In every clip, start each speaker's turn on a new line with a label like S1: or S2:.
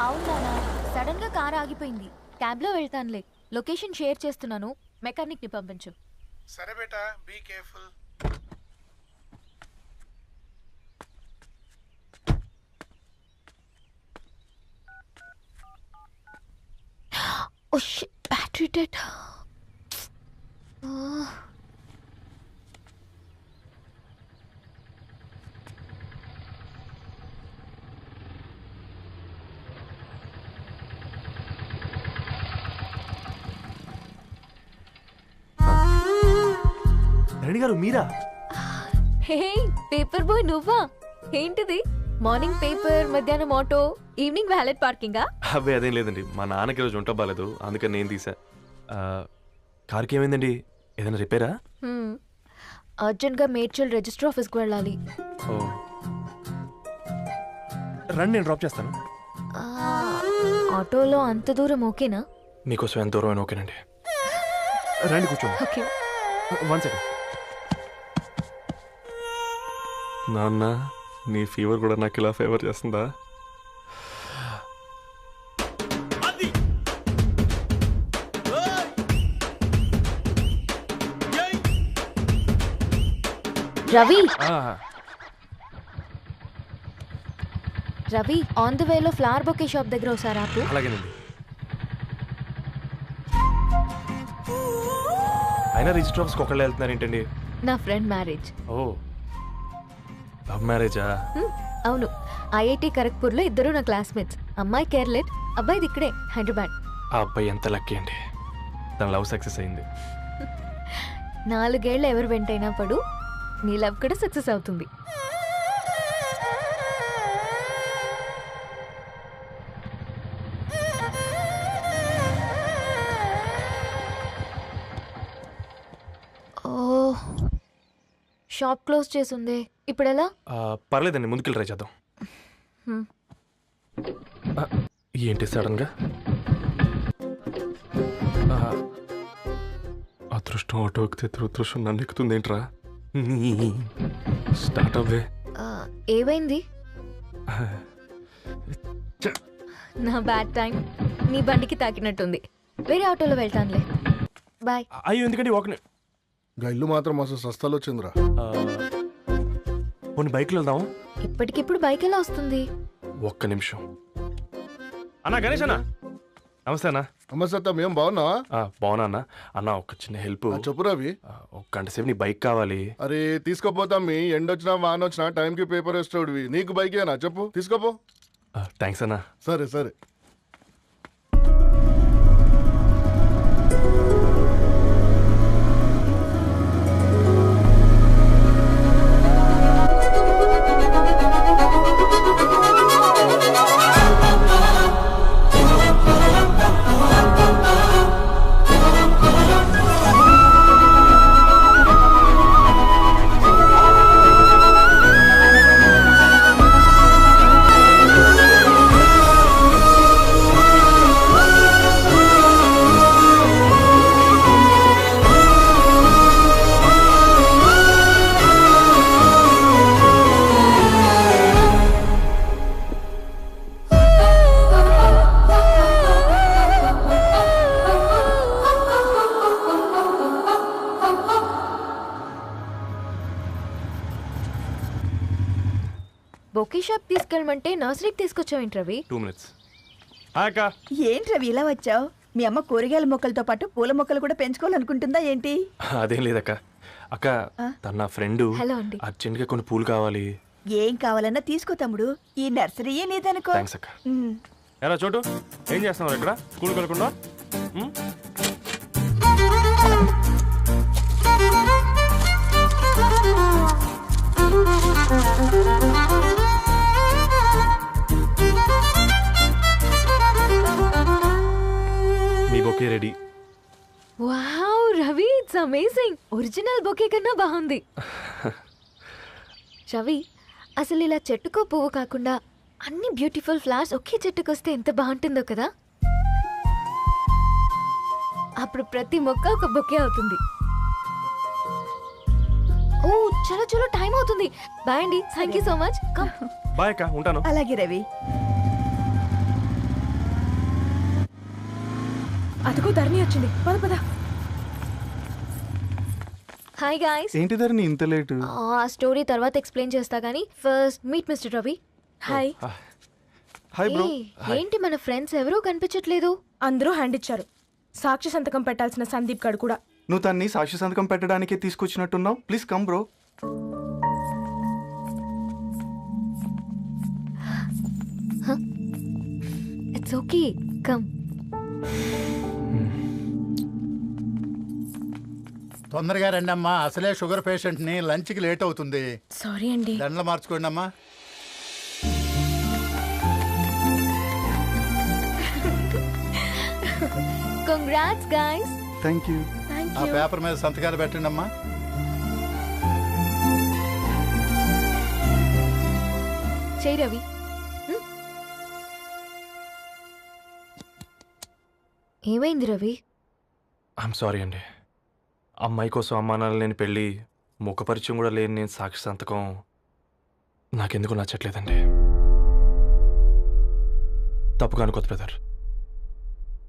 S1: అవునా, సడన్ గా కార్ ఆగిపోయింది. క్యాబ్ లో వెళ్తానులే. లొకేషన్ షేర్ చేస్తున్నాను, మెకానిక్ ని పంపించు.
S2: సరే బేటా, be careful.
S1: Oh shit, battery dead.
S3: Rani గారు మీరా?
S1: హే పేపర్ బాయ్, నువ్వా? ఏంటిది? మార్నింగ్ పేపర్, మధ్యాహ్నం ఆటో, ఈవినింగ్ వ్యాలెట్ పార్కింగా?
S3: అబ్బే అదేం లేదండి, మా నాన్నకి రోజు ఉంట బాగాలేదు, అందుకని నేను తీసా. కార్కి ఏమైందండి? ఏదైనా రిపేరా?
S1: అర్జెంట్ గా మేడ్చల్ రిజిస్టర్ ఆఫీస్ కు వెళ్ళాలి.
S3: ఓ రండి, నేను డ్రాప్ చేస్తాను.
S1: ఆటోలో అంత దూరం ఓకేనా?
S3: మీకోసం ఎంత దూరం అయినా ఓకేనండి. రండి కూర్చోండి.
S1: ఓకే.
S3: 1 సెకండ్. నాన్న, నీ ఫీవర్ కూడా నాకు ఇలా ఫేవర్ చేస్తుందా?
S1: రవి, రవి ఆన్ ద వేలో ఫ్లవర్ బొకే షాప్ దగ్గర ఒకసారి ఆపు.
S3: అలాగేనండి. అయినా రిజిస్టర్ ఆఫీస్కి ఒకళ్ళు వెళ్తున్నారు ఏంటండి?
S1: నా ఫ్రెండ్ మ్యారేజ్.
S3: ఓ, లవ్ మ్యారేజా?
S1: అవును, ఐఐటి ఖరగ్పూర్ లో ఇద్దరు నా క్లాస్మేట్స్. అమ్మాయి కేర్లెట్, అబ్బాయిది ఇక్కడే హైదరాబాద్.
S3: ఆ అబ్బాయి ఎంత లక్కీ అండి, తన లవ్ సక్సెస్ అయింది.
S1: 4 ఏళ్ళు ఎవరు వెంటైనా పడు, నీ లవ్ కూడా సక్సెస్ అవుతుంది. ఓ, షాప్ క్లోజ్ చేసిందే, ఇప్పుడు ఎలా?
S3: పర్లేదండి, ముందుకెళ్ళి ట్రై చేద్దాం. ఏంటి సడన్ గా? అదృష్టం ఆటో ఎక్కితే దురదృష్టం నన్ను ఎక్కుతుంది ఏంట్రా? స్టార్ట్ అవ్వే.
S1: ఏమైంది? నా బ్యాడ్ టైం నీ బండికి తాకినట్టుంది. వేరే ఆటోలో వెళ్తానులే, బాయ్.
S3: అయ్యో ఎందుకండి ఒక
S2: ఇల్లు మాత్రం అసలు సస్తాలో వచ్చిందిరా.
S3: కొన్ని బైక్లో వెళ్దాం.
S1: ఇప్పటికిప్పుడు బైక్ ఎలా వస్తుంది?
S3: ఒక్క నిమిషం. అన్నా గణేష్ అన్న, నమస్తే అన్న.
S2: నమస్తే, మేము బాగున్నావా?
S3: బాగున్నా అన్న. అన్న ఒక చిన్న హెల్ప్.
S2: చెప్పు రవి.
S3: ఒక గంట సేపు నీ బైక్ కావాలి.
S2: అరే తీసుకోపోతాం, మీ ఎండొచ్చినా వాన వచ్చినా టైంకి పేపర్ వేస్తాడువి. నీకు బైక్ ఏనా? చెప్పు, తీసుకోపో.
S3: థ్యాంక్స్ అన్న.
S2: సరే సరే.
S1: బొకే షాప్ తీసుకెళ్ళమంటే నర్సరీకి తీసుకొచ్చావేంటి రవి?
S3: 2 minutes.
S4: ఏంటి రవి ఇలా వచ్చావు? మీ అమ్మ కూరగాయల మొక్కలతో పాటు పూల మొక్కలు కూడా పెంచుకోవాలనుకుంటుందా ఏంటి?
S3: అదేం లేదక్క. అక్క, తన నా ఫ్రెండ్.
S1: హలో అండి.
S3: అర్జెంట్ గా కొన్ని పూలు కావాలి.
S4: ఏం కావాలన్నా తీసుకో తమ్ముడు, ఈ నర్సరీయే నీదనుకో.
S3: థ్యాంక్స్ అక్క. ఎలా చోటు, ఏం చేస్తున్నావు ఇక్కడ? స్కూల్కి వెళ్ళకుండా? మీ bouquet ready.
S1: Wow Ravi, it's amazing. Original bouquet కన్నా బాగుంది. రవి, అసలు ఇలా చెట్టుకో పువ్వు కాకుండా అన్ని బ్యూటిఫుల్ ఫ్లవర్స్ ఒకే చెట్టుకు వస్తే ఎంత బాగుంటుందో కదా. అప్పుడు ప్రతి మొక్క ఒక బొకే అవుతుంది. ఓ చలో చలో, టైం అవుతుంది. బాయ్ అండి, thank you so much.
S3: Bye అక్క, ఉంటాను.
S4: అలాగే రవి.
S5: అదిగో ధరణి వచ్చింది, పద పద.
S1: Hi guys.
S6: ఏంటి ధరణి ఇంత లేటు?
S1: ఆ స్టోరీ తర్వాత ఎక్స్ప్లెయిన్ చేస్తా కానీ first meet mister Ravi.
S5: Hi.
S6: Hi bro.
S1: ఏంటి మన ఫ్రెండ్స్ ఎవరూ కనిపించట్లేదు?
S5: అందరూ హ్యాండ్ ఇచ్చారు. సాక్షి సంతకం పెట్టాల్సిన సందీప్ గడు కూడా.
S6: నువ్వు తన్ని సాక్షి సంతకం పెట్టడానికి తీసుకొచ్చినట్టున్నావు. Please come bro.
S1: It's okay, come.
S7: తొందరగా రండి అమ్మా, అసలే షుగర్ పేషెంట్ ని, లంచ్ కి లేట్ అవుతుంది.
S5: సారీ అండి.
S7: దండలు మార్చుకోండి అమ్మా.
S1: Congrats guys.
S6: Thank you.
S7: ఆ పేపర్ మీద సంతకాలు పెట్టండి అమ్మా.
S1: చేయి రవి. ఏమైంది రవి?
S3: ఐఎమ్ సారీ అండి. అమ్మాయి కోసం అమ్మానాలు లేని పెళ్ళి, ముఖపరిచయం కూడా లేని నేను సాక్షి సంతకం నాకెందుకు నచ్చట్లేదండి. తప్పుగా అనుకోదు బ్రదర్.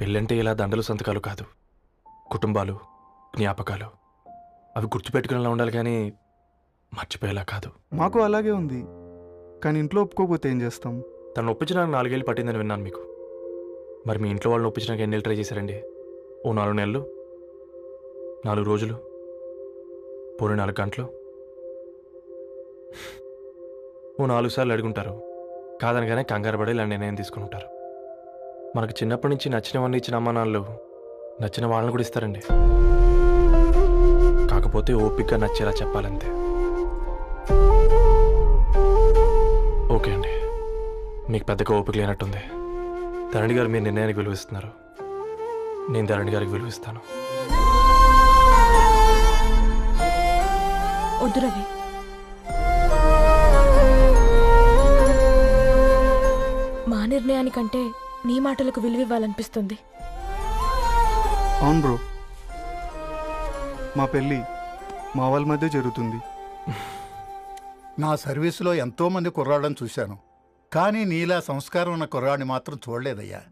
S3: పెళ్ళంటే ఇలా దండలు సంతకాలు కాదు, కుటుంబాలు, జ్ఞాపకాలు. అవి గుర్తుపెట్టుకునేలా ఉండాలి కానీ మర్చిపోయేలా కాదు.
S6: మాకు అలాగే ఉంది, కానీ ఇంట్లో ఒప్పుకోకపోతే ఏం చేస్తాం?
S3: తను ఒప్పించడానికి 4 ఏళ్ళు పట్టిందని విన్నాను మీకు. మరి మీ ఇంట్లో వాళ్ళని ఒప్పించడానికి ఎన్ని ట్రై చేశారండి? ఓ 4 నెలలు, 4 రోజులు, పోనీ 4 గంటలు, ఓ 4 సార్లు అడుగుంటారు. కాదనగానే కంగారు పడి ఇలా నిర్ణయం తీసుకుని ఉంటారు. మనకు చిన్నప్పటి నుంచి నచ్చినవన్నీ ఇచ్చిన అమ్మ నాన్నలు నచ్చిన వాళ్ళని కూడా ఇస్తారండి. కాకపోతే ఓపికగా నచ్చేలా చెప్పాలంతే. ఓకే అండి, మీకు పెద్దగా ఓపిక లేనట్టుంది. ధరణి గారు మీ నిర్ణయానికి విలువిస్తున్నారు, నేను ధరణి గారికి విలువిస్తాను.
S5: వద్దు రవి. మా నిర్ణయానికంటే నీ మాటలకు విలువివ్వాలనిపిస్తుంది.
S6: అవును బ్రో, మా పెళ్ళి మా వాళ్ళ మధ్య జరుగుతుంది.
S7: నా సర్వీసులో ఎంతో మంది కుర్రాళ్ళని చూశాను, కానీ నీలా సంస్కారం ఉన్న కుర్రాడిని మాత్రం చూడలేదయ్యా.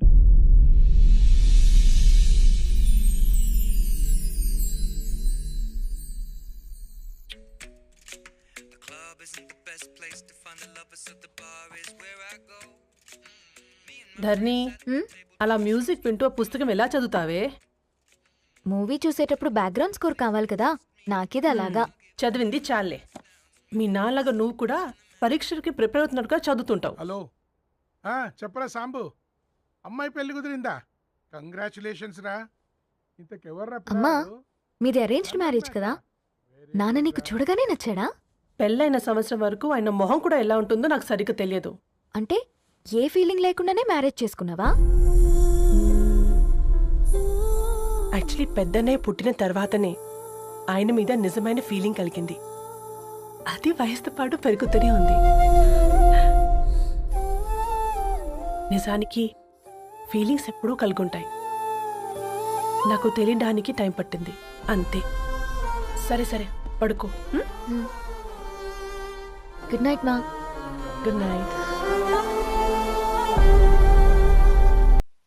S8: ధర్ని, అలా మ్యూజిక్ వింటూ పుస్తకం ఎలా చదువుతావే?
S1: మూవీ చూసేటప్పుడు బ్యాక్గ్రౌండ్ స్కోర్ కావాలి కదా, నాకేది అలాగా.
S8: చదివింది చాలే. మీ నాన్నగా నువ్వు కూడా పరీక్షలకి ప్రిపేర్ అవుతున్నట్టుగా చదువుతుంటావు.
S9: హలో, చెప్పరా సాంబు, అమ్మాయి పెళ్లి కుదిరిందా? కంగ్రాచులేషన్స్ రా. ఇంతకెవర్రా?
S1: అమ్మా, మీది అరేంజ్డ్ మ్యారేజ్ కదా, నాన్న నీకు చూడగానే నచ్చాడా?
S8: పెళ్ళైన సంవత్సరం వరకు ఆయన మొహం కూడా ఎలా ఉంటుందో నాకు సరిగ్గా తెలియదు.
S1: అంటే ఏ ఫీలింగ్ లేకుండానే మ్యారేజ్ చేసుకున్నావా?
S8: యాక్చువల్లీ పెద్దనే పుట్టిన తర్వాతనే ఆయన మీద నిజమైన ఫీలింగ్ కలిగింది. అది వయసుతో పాటు పెరుగుతూనే ఉంది. నిజానికి ఫీలింగ్స్ ఎప్పుడూ కలుగుంటాయి, నాకు తెలియడానికి టైం పట్టింది అంతే. సరే సరే, పడుకో.
S1: గుడ్ నైట్ మా.
S8: Good night.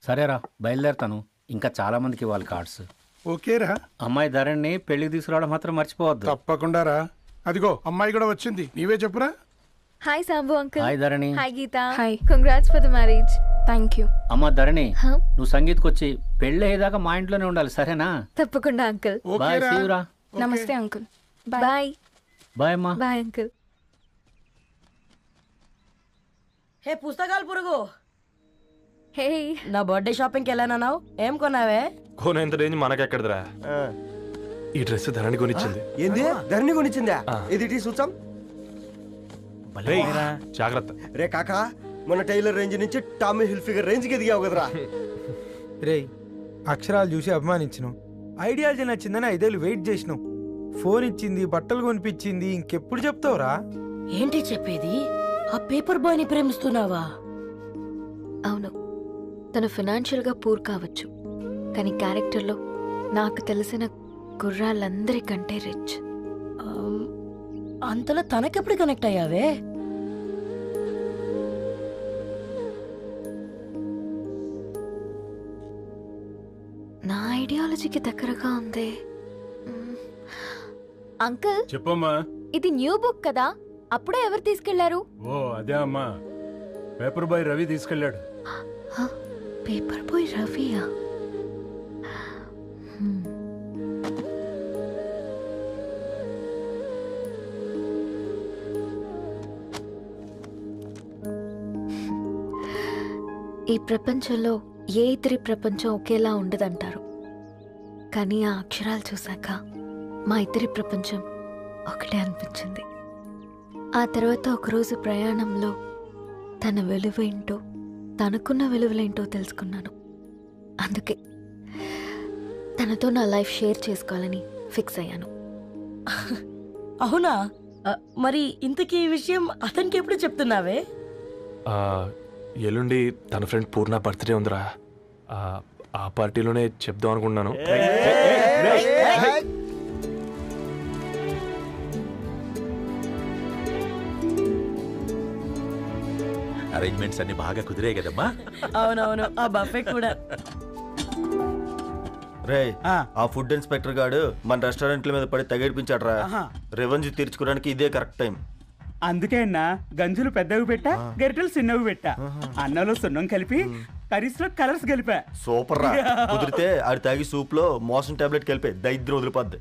S10: సరేరా, బయలుదేరుతాను. ఇంకా చాలా మందికి ఇవ్వాలి కార్డ్స్.
S9: ఓకేరా.
S10: అమ్మాయి ధరణి పెళ్లికి తీసుకురావడం మాత్రం మర్చిపోవద్దు.
S9: తప్పకుండా రా. అదిగో అమ్మాయి కూడా వచ్చింది, నీవే చెప్పురా.
S1: Hi Sambu uncle.
S10: Hi Dharani.
S1: Hi Geeta.
S5: Hi.
S1: Congrats for the marriage.
S5: Thank you.
S10: అమ్మ ధరణి,
S1: హా?
S10: నువ్వు సంగీత్కి వచ్చి పెళ్లి అయ్యేదాకా మా ఇంట్లోనే ఉండాలి, సరేనా?
S1: తప్పకుండా అంకుల్.
S10: బాయ్,
S9: ఓకేరా.
S10: సీవురా.
S5: నమస్తే అంకుల్.
S1: బాయ్.
S10: బాయ్ అమ్మా.
S1: Bye uncle.
S8: హే పుస్తకాలు పురుగు,
S1: హే,
S8: నా బర్త్డే షాపింగ్కి వెళ్ళానన్నావు, ఏం కొన్నావే?
S3: కోనేంత రేంజ్ మనకెక్కడదిరా. ఈ డ్రెస్ ధరణి కొనిచ్చింది.
S11: ఏంది ధరణి కొనిచ్చిందా? ఇది చూసాం.
S3: రేయ్, జాగ్రత్త.
S11: రే కాకా, మన టైలర్ రేంజ్ నుంచి టామీ హిల్ఫిగర్ రేంజ్కి ఎదిగావు కదరా.
S12: రేయ్, అక్షరాలు చూసి అభిమానించినావు, ఐడియాలజీ నచ్చిందని 5 ఏళ్ళు వెయిట్ చేసినావు, ఫోన్ ఇచ్చింది, బట్టలు కొనిపించింది, ఇంకెప్పుడు చెప్తావురా?
S8: ఏంటి చెప్పేది? ఆ పేపర్ బాయ్ ని ప్రేమిస్తున్నావా?
S1: అవును, తను ఫినాన్షియల్గా పూర్ కావచ్చు, కానీ క్యారెక్టర్లో నాకు తెలిసిన కుర్రాళ్ళందరికంటే రిచ్.
S8: అంతలో తనకెప్పుడు కనెక్ట్ అయ్యావే?
S1: నా ఐడియాలజీకి దగ్గరగా ఉంది. అంకుల్
S13: చెప్పమ్మా.
S1: ఇది న్యూ బుక్ కదా, అప్పుడే ఎవరు తీసుకెళ్లారు?
S13: ఓ అదే అమ్మా, పేపర్ బాయ్ రవి తీసుకెళ్ళాడు.
S1: పేపర్ బాయ్ రవియా? ఈ ప్రపంచంలో ఏ ఇద్దరి ప్రపంచం ఒకేలా ఉండదంటారు, కానీ ఆ అక్షరాలు చూశాక మా ఇద్దరి ప్రపంచం ఒకటే అనిపించింది. ఆ తర్వాత ఒకరోజు ప్రయాణంలో తన విలువేంటో, తనకున్న విలువలేంటో తెలుసుకున్నాను. అందుకే తనతో నా లైఫ్ షేర్ చేసుకోవాలని ఫిక్స్ అయ్యాను.
S14: అవునా? మరి ఇంతకీ ఈ విషయం అతనికి ఎప్పుడు చెప్తున్నావే?
S3: ఎల్లుండి తన ఫ్రెండ్ పూర్ణ బర్త్డే ఉందిరా, ఆ పార్టీలోనే చెప్దాం అనుకుంటున్నాను.
S15: అరేంజ్మెంట్స్ అన్ని బాగా కుదిరే కదమ్మా?
S14: అవునవును, ఆ బఫే కూడా.
S11: రే, ఆ ఫుడ్ ఇన్స్పెక్టర్ గాడు మన రెస్టారెంట్ల మీద పడి తగేడిపించాడు రా. రెవెన్యూ తీర్చుకోవడానికి ఇదే కరెక్ట్ టైం.
S16: అందుకే అన్న గంజులు పెద్దవి పెట్టా, గరిటెలు చిన్నవి పెట్టా. అన్నంలో సున్నం కలిపి కర్రీస్ లో కలర్స్ కలిపా.
S11: సూపర్ రా. కుదిరితే ఆడి తాగి సూప్ లో మోషన్ టాబ్లెట్ కలిపే దరిద్రం వదిలిపోద్ది.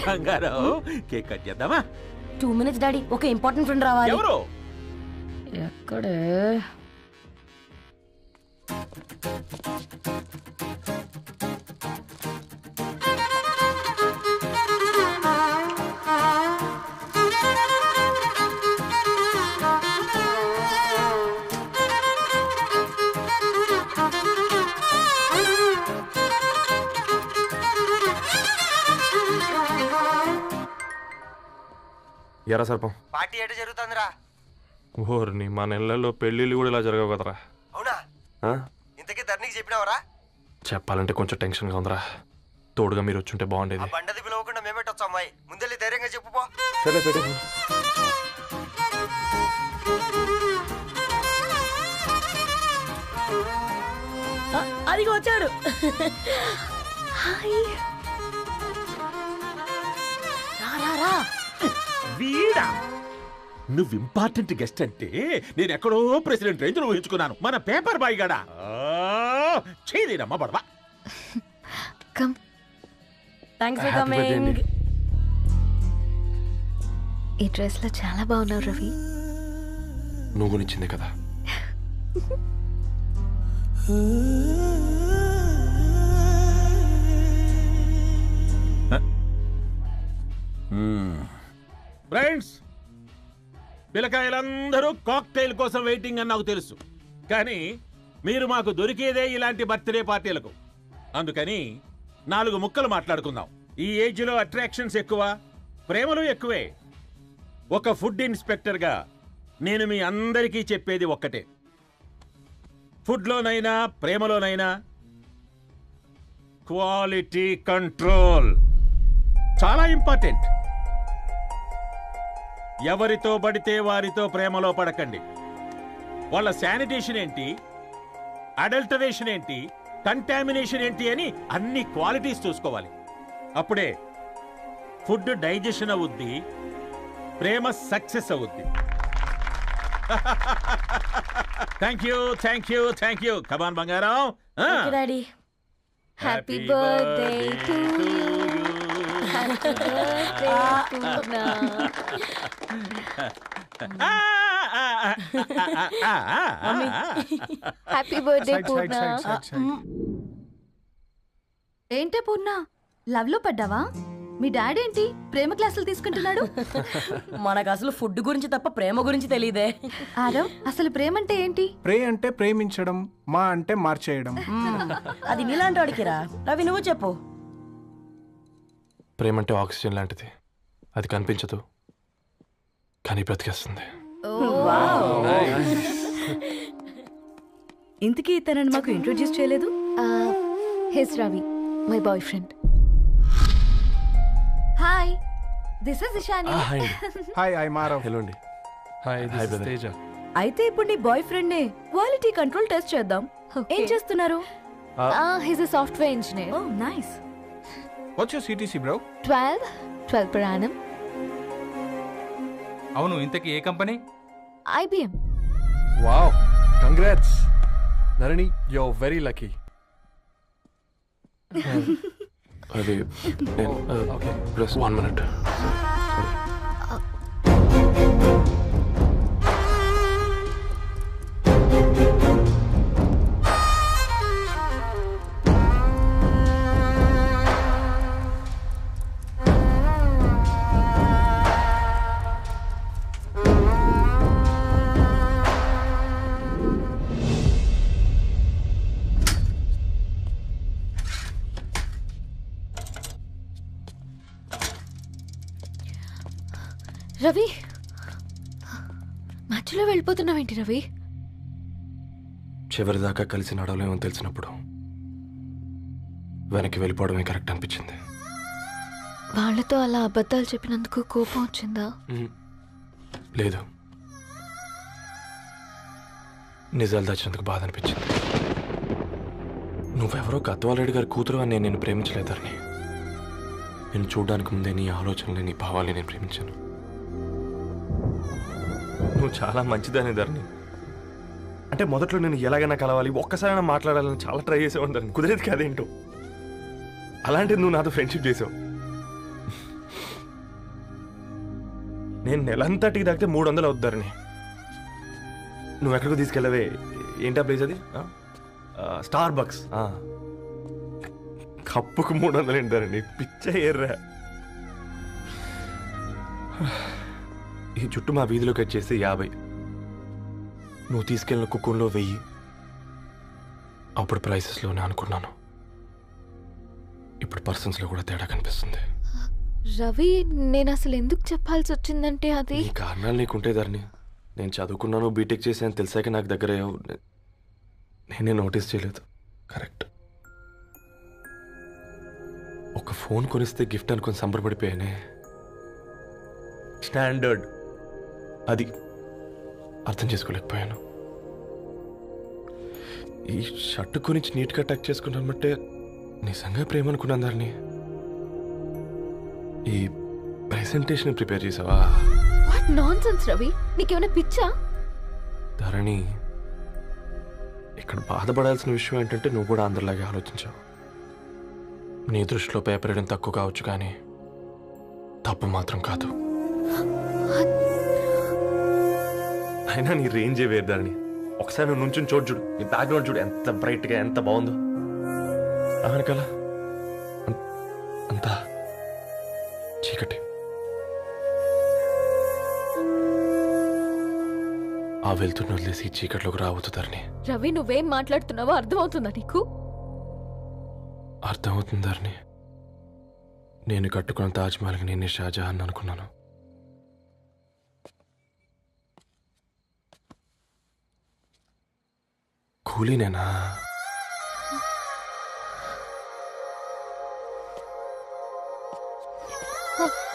S15: బంగారం, కేక్ కట్ చేద్దామా?
S14: 2 minutes డాడీ, ఒక ఇంపార్టెంట్ ఫ్రెండ్ రావాలి.
S15: ఎవరు?
S14: ఎక్కడే?
S3: ఎరా సర్పం,
S11: పార్టీ ఎట జరుగుతుందిరా?
S3: ఓర్ని మా నెలల్లో పెళ్ళిళ్ళు కూడా ఇలా జరగవు కదరా.
S11: అవునా? ఇంతకీ ధరణికి చెప్పినావరా?
S3: చెప్పాలంటే కొంచెం టెన్షన్గా ఉందిరా. తోడుగా మీరు వచ్చుంటే బాగుండేది.
S11: బండది పిలవకుండా మేమేటొచ్చా అమ్మాయి? ముందెళ్ళి ధైర్యంగా చెప్పుపో.
S3: సరే పెట్టు.
S14: అదిగో వచ్చాడు.
S15: వీడా? నువ్వు ఇంపార్టెంట్ గెస్ట్ అంటే నేను ఎక్కడో ప్రెసిడెంట్ రేంజ్ ఊహించుకున్నాను. మన పేపర్ బాయ్ గడా చేయలేనమ్మా బడవా.
S14: Thanks for coming.
S1: ఈ డ్రెస్ లో చాలా బాగున్నావు రవి.
S3: నువ్వు గురించింది కదా.
S15: ఫ్రెండ్స్, పిల్లకాయలందరూ కాక్టైల్ కోసం వెయిటింగ్ అని నాకు తెలుసు, కానీ మీరు మాకు దొరికేదే ఇలాంటి బర్త్డే పార్టీలకు. అందుకని 4 ముక్కలు మాట్లాడుకుందాం. ఈ ఏజ్ లో అట్రాక్షన్స్ ఎక్కువ, ప్రేమలు ఎక్కువే. ఒక ఫుడ్ ఇన్స్పెక్టర్గా నేను మీ అందరికీ చెప్పేది ఒక్కటే, ఫుడ్లోనైనా ప్రేమలోనైనా క్వాలిటీ కంట్రోల్ చాలా ఇంపార్టెంట్. ఎవరితో పడితే వారితో ప్రేమలో పడకండి. వాళ్ళ శానిటేషన్ ఏంటి, అడల్టరేషన్ ఏంటి, కంటామినేషన్ ఏంటి అని అన్ని క్వాలిటీస్ చూసుకోవాలి. అప్పుడే ఫుడ్ డైజెషన్ అవుద్ది, ప్రేమ సక్సెస్ అవుద్ది. Thank you, thank you, thank you. Come on బంగారం.
S14: Daddy,
S1: happy birthday to you. Happy birthday Purna. Happy birthday Purna.
S17: ఏంటే పూర్ణ, లవ్ లో పడ్డావా? మీ డాడీ ఏంటి ప్రేమ క్లాసులు తీసుకుంటున్నాడు?
S14: మనకు అసలు ఫుడ్ గురించి తప్ప ప్రేమ గురించి తెలియదే.
S17: ఆరవ్, అసలు ప్రేమ అంటే ఏంటి?
S12: ప్రే అంటే ప్రేమించడం, మా అంటే మార్చేయడం.
S14: అది నీలాంటి వాడికిరా. రవి, నువ్వు చెప్పు.
S3: ప్రేమ అంటే ఆక్సిజన్ లాంటిది. అది కనిపించదు కానీ బ్రతికేస్తుంది.
S17: ఇంతకీ తనని మాకు ఇంట్రొడ్యూస్ చేయలేదు.
S1: He's Ravi, my boyfriend.
S17: Hi, this is Ishani.
S12: Hi, I Maarav.
S3: Hello అండి.
S12: Hi, this is Teja.
S17: అయితే ఇప్పుడు నీ బాయ్ ఫ్రెండ్ నే క్వాలిటీ కంట్రోల్ టెస్ట్ చేద్దాం. ఏం చేస్తున్నారు?
S1: He's a software engineer.
S17: Oh nice.
S18: What's your CTC bro?
S1: 12 per annum.
S18: అవును, ఇంతకీ ఏ company?
S1: IBM.
S3: Wow, congrats Dharani, you are very lucky. అది ఓకే, ప్లస్ 1 minute.
S1: రవి, మధ్యలో వెళ్ళిపోతున్నావేంటి రవి?
S3: చివరిదాకా కలిసి నడవలేమో తెలిసినప్పుడు వెనక్కి వెళ్ళిపోవడమే కరెక్ట్ అనిపించింది.
S1: వాళ్ళతో అలా అబద్ధాలు చెప్పినందుకు కోపం వచ్చిందా?
S3: లేదు, నిజాలు దాచినందుకు బాధ అనిపించింది. నువ్వెవరో గద్వాలరెడ్డి గారి కూతురు అని నేను ప్రేమించలేదని. నేను చూడడానికి ముందే నీ ఆలోచనలు, నీ భావాలని నేను ప్రేమించాను. నువ్వు చాలా మంచిదనే ధరణి. అంటే మొదట్లో నేను ఎలాగైనా కలవాలి, ఒక్కసారైనా మాట్లాడాలని చాలా ట్రై చేసేవాడిని ధరణి. కుదిరేది కాదేంటో. అలాంటిది నువ్వు నాతో ఫ్రెండ్షిప్ చేసావు. నేను నెలంతటికి తాకితే 300 అవుతుంది ధరణి. నువ్వు ఎక్కడికో తీసుకెళ్ళవే, ఏంటా ప్లేస్ అది? Star bucks. కప్పుకు 300 ఏంటి ధరణి, పిచ్చ ఎర్రా. ఈ చుట్టూ మా వీధిలో కట్ చేస్తే 50. నువ్వు తీసుకెళ్ళిన కుక్కర్లో 1000. అప్పుడు ప్రైసెస్లోనే అనుకున్నాను, ఇప్పుడు పర్సన్స్లో కూడా తేడా కనిపిస్తుంది.
S1: రవి, నేను అసలు ఎందుకు చెప్పాల్సి వచ్చిందంటే అది
S3: ఈ కారణాలు నీకుంటే ధరణి. నేను చదువుకున్నాను, బీటెక్ చేశాను తెలిసాక నాకు దగ్గర నేనే నోటీస్ చేయలేదు. కరెక్ట్. ఒక ఫోన్ కొనిస్తే గిఫ్ట్ అనుకొని సంబరపడిపోయానే. స్టాండర్డ్ అది అర్థం చేసుకోలేకపోయాను. ఈ షర్ట్ గురించి నీట్గా టచ్ చేసుకున్నామంటే నిజంగా ప్రేమ అనుకున్నాను దాన్ని. ఈ ప్రెజెంటేషన్ ప్రిపేర్ చేసావా?
S1: వాట్ నాన్సెన్స్ రవి, నీకేమైనా పిచ్చా?
S3: ధరణి, ఇక్కడ బాధపడాల్సిన విషయం ఏంటంటే నువ్వు కూడా అందరిలాగే ఆలోచించావు. నీ దృష్టిలో పేపర్ వేయడం తక్కువ కావచ్చు, కానీ తప్పు మాత్రం కాదు. అయినా నీ రేంజే వేరు ధరణి. ఒకసారి నువ్వు నుంచుని చూడు, నీ బ్యాక్గ్రౌండ్ చూడు ఎంత బ్రైట్గా, ఎంత బాగుందో. వెనకాల అంతా చీకటి. ఆ వెళ్తున్న వదిలేసి ఈ చీకట్లోకి రావద్దు ధరణి.
S1: రవి, నువ్వేం మాట్లాడుతున్నావో అర్థమవుతుందా నీకు?
S3: అర్థమవుతుంది ధరణి. నేను కట్టుకున్న తాజ్మహల్కి నేనే షాజహాన్ అనుకున్నాను. కూలీనేనా?
S1: Huh.